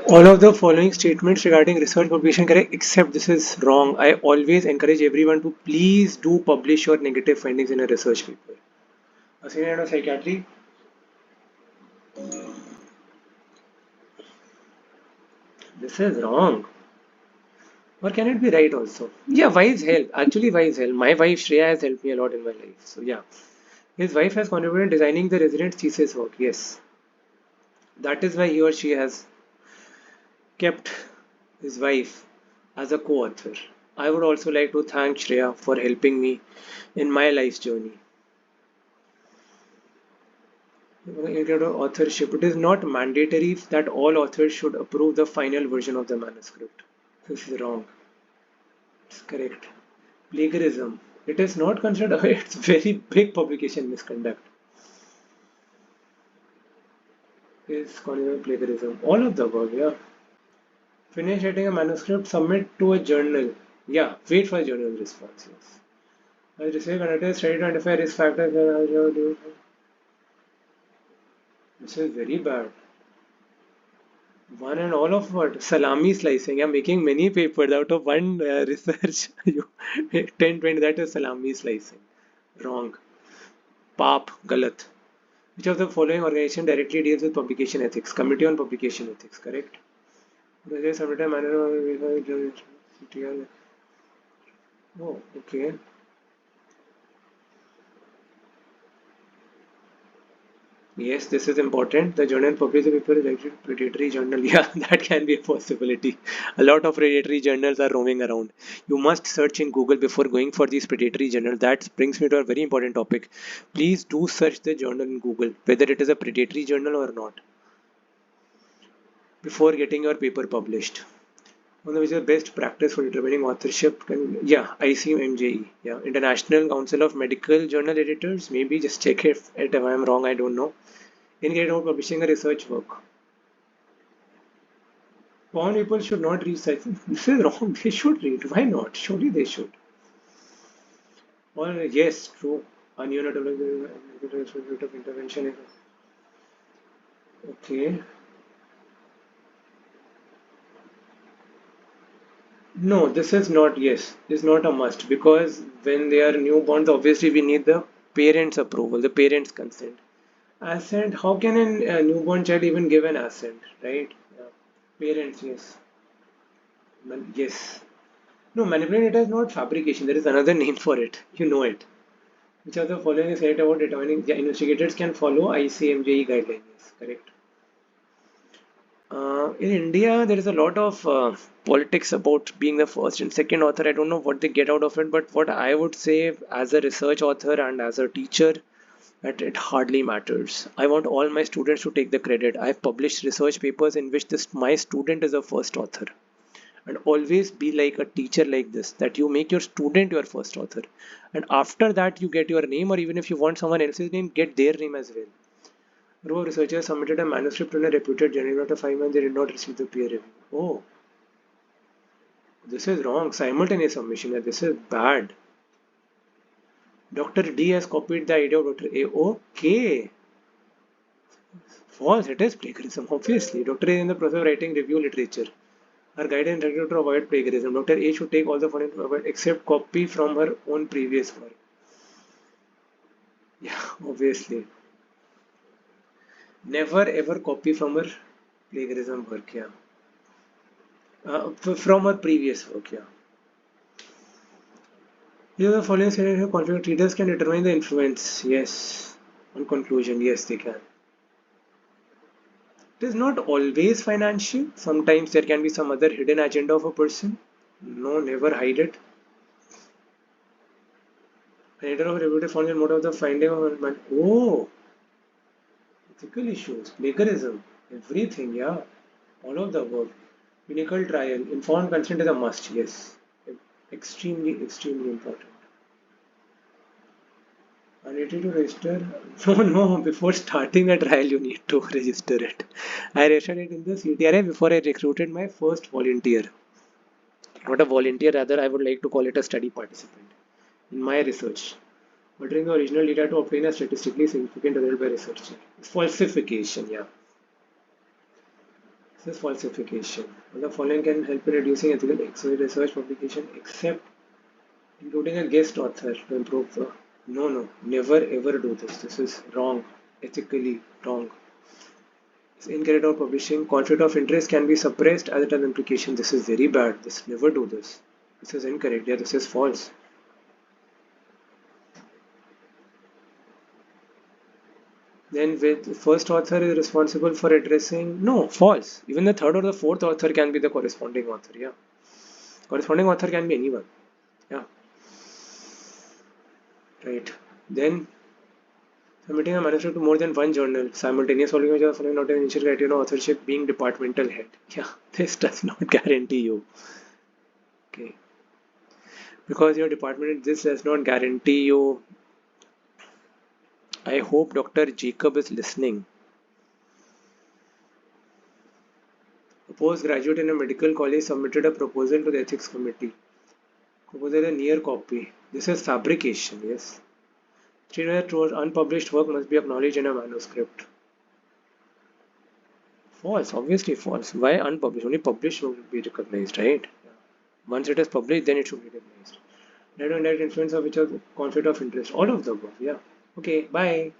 All of the following statements regarding research publication correct, except this is wrong. I always encourage everyone to please do publish your negative findings in a research paper. A senior head of psychiatry. This is wrong. Or can it be right also? Yeah, wise help. Actually, wise help. My wife Shreya has helped me a lot in my life. So yeah, his wife has contributed in designing the resident thesis work. Yes, that is why he or she has kept his wife as a co-author. I would also like to thank Shreya for helping me in my life's journey. Authorship. It is not mandatory that all authors should approve the final version of the manuscript. This is wrong. It's correct. Plagiarism. It is not considered. It's very big publication misconduct. Is considered plagiarism. All of the above. Yeah. Finish writing a manuscript. Submit to a journal. Yeah. Wait for a journal response. Yes. As research conductors try to identify risk factors. This is very bad. One and all of what? Salami slicing. I'm making many papers out of one research. 10, 20, that is salami slicing. Wrong. Paap, galat. Which of the following organization directly deals with publication ethics? Committee on Publication Ethics, correct? Oh, okay. Yes, this is important. The journal publishes a paper is actually predatory journal. Yeah, that can be a possibility. A lot of predatory journals are roaming around. You must search in Google before going for these predatory journals. That brings me to a very important topic. Please do search the journal in Google, whether it is a predatory journal or not, before getting your paper published. One of which is the best practice for determining authorship. Yeah, ICMJE. Yeah, International Council of Medical Journal Editors. Maybe just check if I'm wrong. I don't know. In case of publishing a research work. Common people should not read such. This is wrong. They should read. Why not? Surely they should. Or yes, true. Ununit of intervention. Okay. No, this is not. Yes, is not a must because when they are newborns, obviously we need the parents' approval, the parents' consent. Assent. How can a newborn child even give an assent, right? Yeah. Parents, yes. Yes. No, manipulating data is not fabrication. There is another name for it. You know it. Which of the following is correct about determining the investigators can follow ICMJE guidelines? Yes, correct. In India, there is a lot of politics about being the first and second author. I don't know what they get out of it, but what I would say as a research author and as a teacher, that it hardly matters. I want all my students to take the credit. I've published research papers in which my student is the first author. And always be like a teacher like this, that you make your student your first author. And after that, you get your name, or even if you want someone else's name, get their name as well. A group of researchers submitted a manuscript to a reputed journal. After 5 months, they did not receive the peer review. Oh, this is wrong. Simultaneous submission. This is bad. Dr. D has copied the idea of Dr. A. Okay. False. It is plagiarism, obviously. Dr. A is in the process of writing review literature. Her guidance directed to avoid plagiarism. Dr. A should take all the following to avoid except copy from her own previous work. Yeah, obviously. Never ever copy from her plagiarism work. Yeah. From her previous work. Yeah. Here the following scenario conflict readers can determine the influence. Yes. On conclusion, yes, they can. It is not always financial. Sometimes there can be some other hidden agenda of a person. No, never hide it. Editor of reputed found in mode of the finding of oh, ethical issues, plagiarism, everything, yeah, all of the above. Clinical trial, informed consent is a must, yes, extremely, extremely important. And it to register, no, no, before starting the trial, you need to register it. I registered it in the CTRA before I recruited my first volunteer. Not a volunteer, rather, I would like to call it a study participant in my research. Altering the original data to obtain a statistically significant result by researcher. Falsification, yeah. This is falsification. All the following can help in reducing ethical research publication except including a guest author to improve the. No, no, never ever do this. This is wrong, ethically wrong. It's incorrect or publishing. Conflict of interest can be suppressed as it has implication. This is very bad. This never do this. This is incorrect. Yeah, this is false. Then with first author is responsible for addressing. No, false. Even the third or the fourth author can be the corresponding author. Yeah, corresponding author can be anyone. Yeah, right. Then submitting a manuscript to more than one journal, simultaneous publication of the following not an initial criteria of authorship being departmental head. Yeah, this does not guarantee you. Okay. Because your department, this does not guarantee you. I hope Dr. Jacob is listening. A postgraduate in a medical college submitted a proposal to the ethics committee. Proposal a near copy. This is fabrication, yes. Three towards unpublished work must be acknowledged in a manuscript. False, obviously false. Why unpublished? Only published will be recognized, right? Once it is published, then it should be recognized. Direct and indirect influence of which are conflict of interest. All of the above, yeah. Okay, bye.